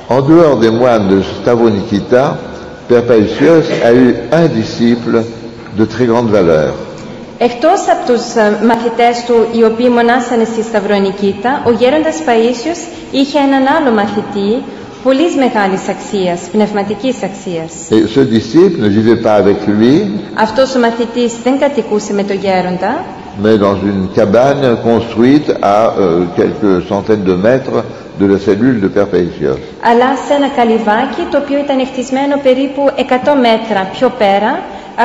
En dehors des moines de Stavronikita, Père Paisios a eu un disciple de très grande valeur. Εκτός από τους μαθητές του, οι οποίοι μονάσανε στη Σταυρονικήτα, ο γέροντας Παΐσιος είχε έναν άλλο μαθητή πολύ μεγάλης αξίας, πνευματικής αξίας. Et ce disciple ne vivait pas avec lui, Αυτός ο μαθητής δεν κατοικούσε με τον γέροντα, mais dans une cabane construite à quelques centaines de mètres de la cellule de Père Paisios. αλλά σε ένα καλυβάκι το οποίο ήταν χτισμένο περίπου 100 μέτρα πιο πέρα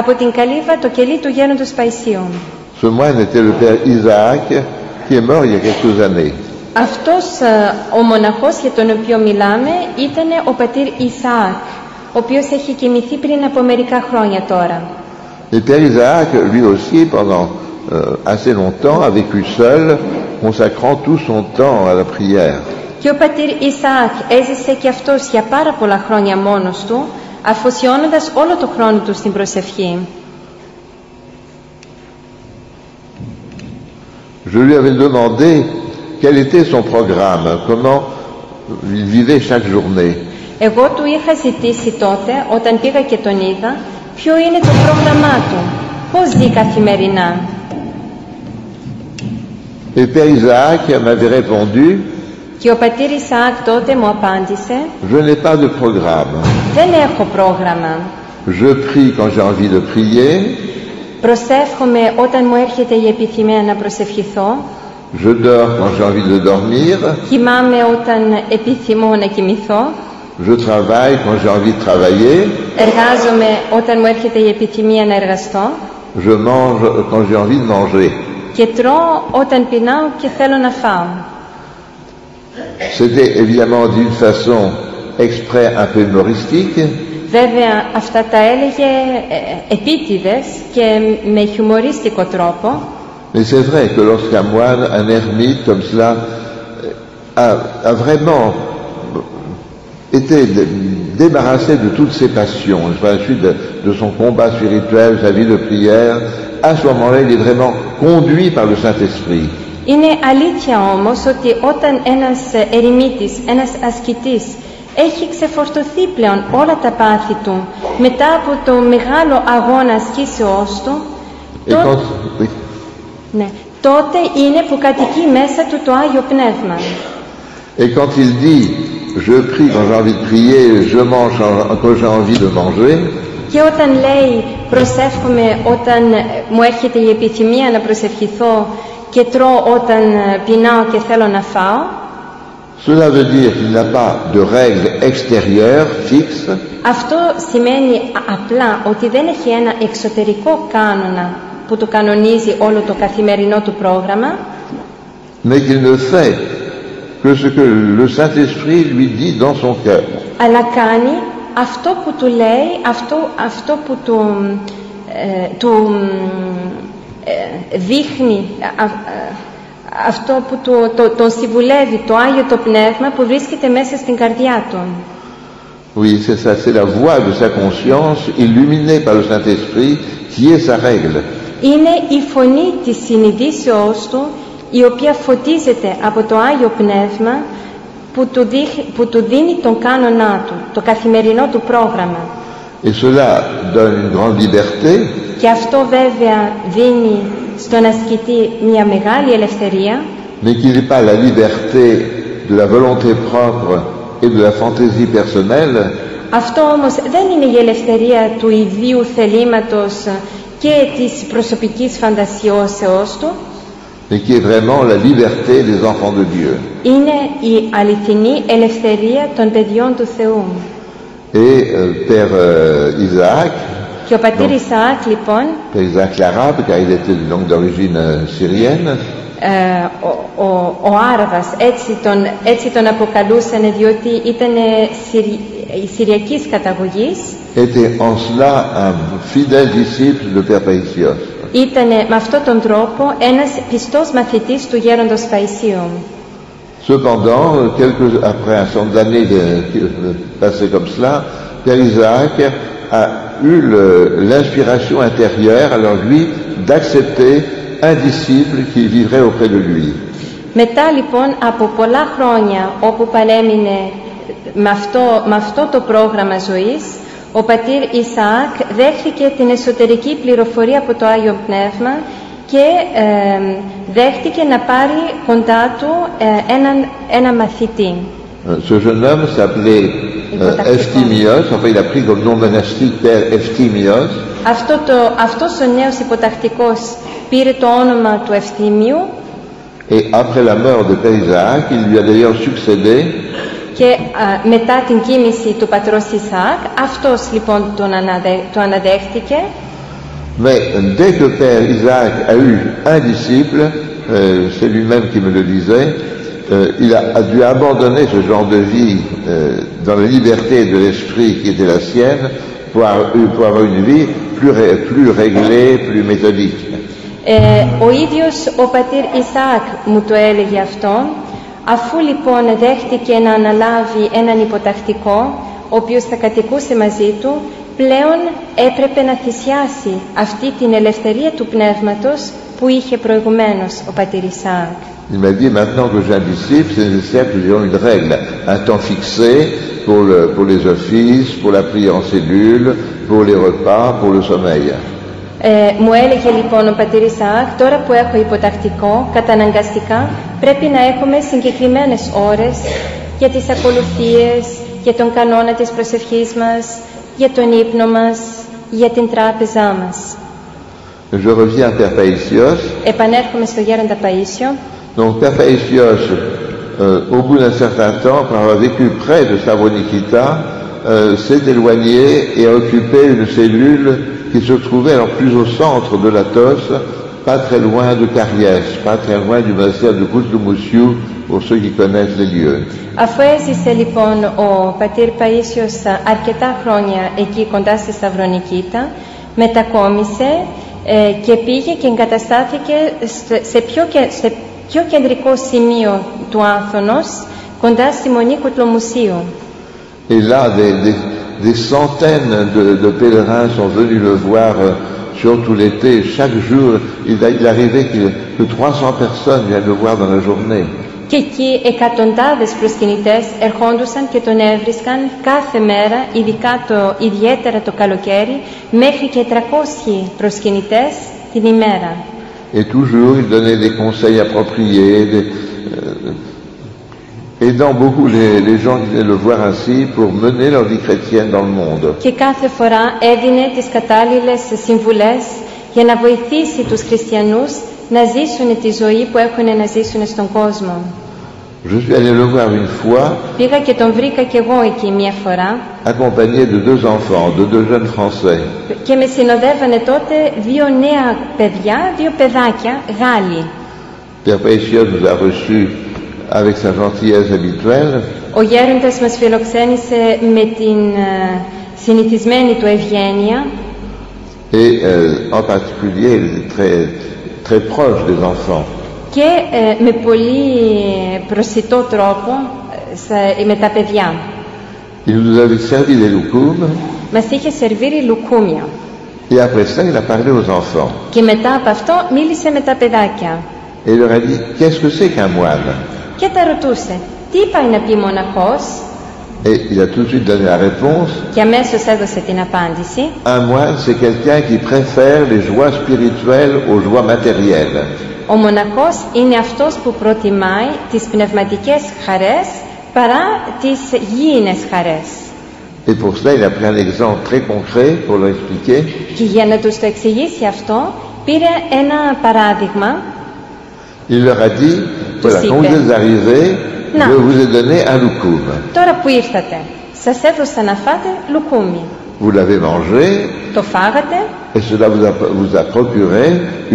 από την καλύβα, το κελί του γέροντος Παϊσίου. Ce moine était le Père Isaac, qui est mort il y a quelques années. Αυτός ο μοναχός για τον οποίο μιλάμε ήταν ο πατήρ Ισαάκ, ο οποίος έχει κοιμηθεί πριν από μερικά χρόνια τώρα. Et Père Isaac, lui aussi, pendant assez longtemps, a vécu seul, consacrant tout son temps à la prière. Και ο πατήρ Ισαάκ έζησε και αυτός για πάρα πολλά χρόνια μόνος του, αφοσιώνοντας όλο το χρόνο του στην προσευχή. Je lui avais demandé quel était son programme, comment il vivait chaque journée. Εγώ του είχα ζητήσει τότε, όταν πήγα και τον είδα, ποιο είναι το πρόγραμμά του, πώς ζει καθημερινά. Et Père Isaac m'avait répondu, Και ο πατήρ Ισαάκ τότε μου απάντησε, je n'ai pas de programme. δεν έχω πρόγραμμα. Je prie quand j'ai envie de prier, Προσεύχομαι όταν μου έρχεται η επιθυμία να προσευχηθώ. je dors quand j'ai envie de dormir, Κοιμάμαι όταν επιθυμώ να κοιμηθώ. je travaille quand j'ai envie de travailler, Εργάζομαι όταν μου έρχεται η επιθυμία να εργαστώ. je mange quand j'ai envie de manger. Και τρώω όταν πεινάω και θέλω να φάω. C'était évidemment d'une façon exprès un peu humoristique, Βέβαια αυτά τα έλεγε επίτηδες και με χιουμορίστικο τρόπο. mais c'est vrai que lorsqu'un moine, un ermite comme cela, a vraiment été débarrassé de toutes ses passions, par la suite de son combat spirituel, sa vie de prière, à ce moment-là, il est vraiment conduit par le Saint-Esprit. Είναι αλήθεια όμως ότι όταν ένας ερημίτης, ένας ασκητής έχει ξεφορτωθεί πλέον όλα τα πάθη του μετά από το μεγάλο αγώνα ασκήσεώς του, τότε είναι που κατοικεί μέσα του το Άγιο Πνεύμα. Et quand il dit je prie quand j'ai envie de prier, je mange quand j'ai envie de manger, και όταν λέει προσεύχομαι όταν μου έρχεται η επιθυμία να προσευχηθώ και τρώω όταν πεινάω και θέλω να φάω, cela veut dire qu'il n'a pas de règles extérieures fixes, αυτό σημαίνει απλά ότι δεν έχει ένα εξωτερικό κανόνα που του κανονίζει όλο το καθημερινό του πρόγραμμα, mais qu'il ne fait que ce que le Saint-Esprit lui dit dans son cœur. Αλλά κάνει αυτό που του λέει, αυτό που του δείχνει, αυτό που τον συμβουλεύει το Άγιο το Πνεύμα που βρίσκεται μέσα στην καρδιά του. Oui, c'est ça, c'est la voix de sa conscience illuminée par le Saint-Esprit qui est sa règle. Είναι η φωνή της συνειδήσεώς του, η οποία φωτίζεται από το Άγιο Πνεύμα που του δίνει τον κάνονά του, το καθημερινό του πρόγραμμα. Et cela donne une grande liberté, Και αυτό βέβαια δίνει στον ασκητή μια μεγάλη ελευθερία, mais qui n'est pas la liberté de la volonté propre et de la fantaisie personnelle, αυτό όμως δεν είναι η ελευθερία του ιδίου θελήματος και της προσωπικής φαντασιώσεως του, mais qui est vraiment la liberté des enfants de Dieu. είναι η αληθινή ελευθερία των παιδιών του Θεού. Et Père Isaac, Και ο πατήρ Ισαάκ λοιπόν, Père Isaac l'arabe, car il était donc d'origine syrienne, ο Άραβας, έτσι τον αποκαλούσαν διότι ήταν συριακής καταγωγής, était en cela un fidèle disciple de Père Paisios. ήταν με αυτόν τον τρόπο ένας πιστός μαθητής του γέροντος Παϊσίου. Cependant, après un certain nombre d'années passées comme cela, Père Isaac a eu l'inspiration intérieure, alors lui, d'accepter un disciple qui vivrait auprès de lui. Μετά λοιπόν από πολλά χρόνια όπου παρέμεινε με αυτό το πρόγραμμα ζωής, ο πατήρ Ισαάκ δέχτηκε την εσωτερική πληροφορία από το Άγιο Πνεύμα και δέχτηκε να πάρει κοντά του ένα μαθητή. Ce jeune homme s'appelait Ευτίμιος, enfin il a pris comme nom monastique Père Ευτίμιος. Αυτός ο νέος υποτακτικός πήρε το όνομα του Ευτίμιου. Et après la mort de Père Isaac, il lui a d'ailleurs succédé. Και μετά την κοίμηση του πατρός Ισαάκ, αυτός λοιπόν το αναδέχτηκε. Mais dès que Père Isaac a eu un disciple, c'est lui-même qui me le disait, il a dû abandonner ce genre de vie dans la liberté de l'esprit qui était la sienne pour avoir une vie plus réglée, plus méthodique. Ο ίδιος ο πατήρ Ισαάκ μου το έλεγε αυτό, αφού λοιπόν δέχτηκε να αναλάβει έναν υποτακτικό, ο οποίος θα κατοικούσε μαζί του, πλέον έπρεπε να θυσιάσει αυτή την ελευθερία του πνεύματος που είχε προηγουμένως ο πατήρ Ισαάκ. Il m'a dit, maintenant que j'ai un disciple, c'est nécessaire que j'ai une règle, un temps fixé pour les offices, pour la prière en cellule, pour les repas, pour le sommeil. Μου έλεγε λοιπόν ο πατήρ Ισαάκ, τώρα που έχω υποτακτικό, καταναγκαστικά πρέπει να έχουμε συγκεκριμένες ώρες για τις ακολουθίες, για τον κανόνα της προσευχής μας, για τον ύπνο μας, για την τράπεζά μας. Je reviens à Père Païsios. Επανέρχομαι στο Γέροντα Παΐσιο. Donc Père Païsios, au bout d'un certain temps, après avoir vécu près de Savronikita, s'est éloigné et a occupé une cellule qui se trouvait alors plus au centre de l'Athos, pas très loin de Kariès, pas très loin du monastère de Koutloumoussiou, pour ceux qui connaissent les lieux. Αφού έζησε λοιπόν ο πατήρ Παΐσιος αρκετά χρόνια εκεί κοντά στη Σταυρονικήτα, μετακόμισε και πήγε και εγκαταστάθηκε σε πιο κεντρικό σημείο του Άθωνος, κοντά στη Μονή Κουτλομουσίου. Et là, des centaines de pèlerins sont venus le voir, surtout l'été. Chaque jour, il arrivait que 300 personnes viennent le voir dans la journée. Και εκεί εκατοντάδες προσκυνητές ερχόντουσαν και τον έβρισκαν κάθε μέρα, ιδιαίτερα το καλοκαίρι, μέχρι και 300 προσκυνητές την ημέρα. Et toujours, il donnait des conseils appropriés, aidant beaucoup les gens qui venaient le voir ainsi pour mener leur vie chrétienne dans le monde. Και κάθε φορά έδινε τις κατάλληλες συμβουλές για να βοηθήσει τους χριστιανούς να ζήσουν τη ζωή που έχουν να ζήσουν στον κόσμο. Je suis allé le voir une fois. Πήγα και τον βρήκα κι εγώ εκεί μια φορά. Accompagné de deux enfants, de deux jeunes Français. Και με συνοδεύανε τότε δύο νέα παιδιά, δύο παιδάκια, Γάλλοι. Père Païsios nous a reçus avec sa gentillesse habituelle. Ο γέροντας μας φιλοξένησε με την συνηθισμένη του ευγένεια. Et en particulier, il était très proche des enfants. Και με πολύ προσιτό τρόπο με τα παιδιά. Il nous avait servi des loukoums. Μας είχε σερβίρει λουκούμια. Et après ça, il a parlé aux enfants. Και μετά από αυτό μίλησε με τα παιδάκια. Et il leur a dit, qu'est-ce que c'est qu'un moine? Και τα ρωτούσε, τι πάει να πει μοναχός? Et il a tout de suite donné la réponse. Και αμέσως έδωσε την απάντηση. Un moine, c'est quelqu'un qui préfère les joies spirituelles aux joies matérielles. Ο μοναχός είναι αυτός που προτιμάει τις πνευματικές χαρές παρά τις γήινες χαρές. Et pour cela, il a pris un exemple très concret pour leur expliquer. Και για να τους το εξηγήσει αυτό, πήρε ένα παράδειγμα. Il leur a dit, voilà, quand vous êtes arrivés, je vous ai donné un loukoum. Τώρα που ήρθατε, σας έδωσα να φάτε λουκούμι. Vous l'avez mangé. Το φάγατε. Et cela vous a procuré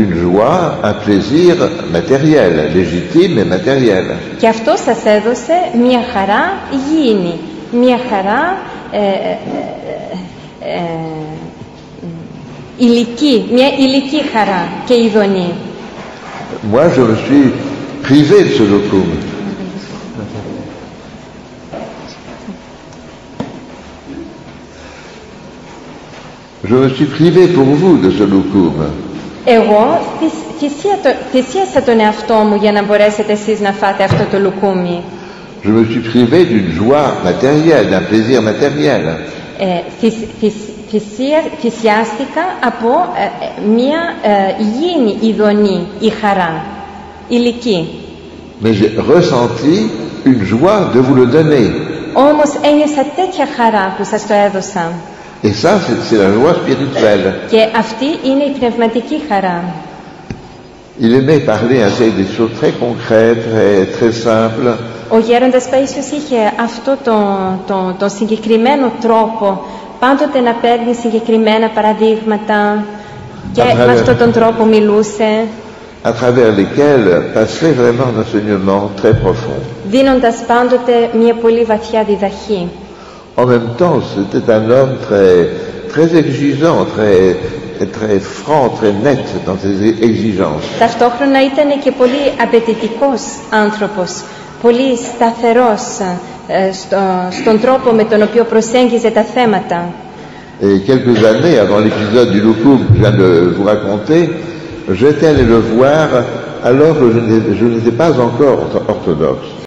une joie, un plaisir matériel, légitime et matériel. Και αυτό σας έδωσε μια χαρά γήινη, μια χαρά ηλική, μια ηλική χαρά και ειδονή. Moi, je me suis privé de ce loukoum. Je me suis privé pour vous de ce loukoum. Εγώ θυσίασα τον εαυτό μου για να μπορέσετε εσείς να φάτε αυτό το λουκούμι. je me suis privé d'une joie matérielle, d'un plaisir matériel. Θυσιάστηκα από μια υγιεινή ειδονή, η χαρά, ηλική. Mais j'ai ressenti une joie de vous le donner. Όμως ένιωσα τέτοια χαρά που σας το έδωσα. Et ça, c'est la joie spirituelle. Και αυτή είναι η πνευματική χαρά. Il aimait parler ainsi des choses très concrètes, très simples. Ο γέροντας Παΐσιος είχε αυτό τον συγκεκριμένο τρόπο, πάντοτε να παίρνει συγκεκριμένα παραδείγματα και με αυτόν τον τρόπο μιλούσε. À travers lesquels passait vraiment un enseignement très profond. Δίνοντας πάντοτε μια πολύ βαθιά διδαχή. En même temps, c'était un homme très exigeant, très franc, très net dans ses exigences. Ταυτόχρονα ήταν και πολύ απαιτητικός άνθρωπος, πολύ σταθερός στον τρόπο με τον οποίο προσέγγιζε τα θέματα. Et quelques années avant l'épisode du loukoum que je viens de vous raconter, j'étais allé le voir alors que je n'étais pas encore orthodoxe.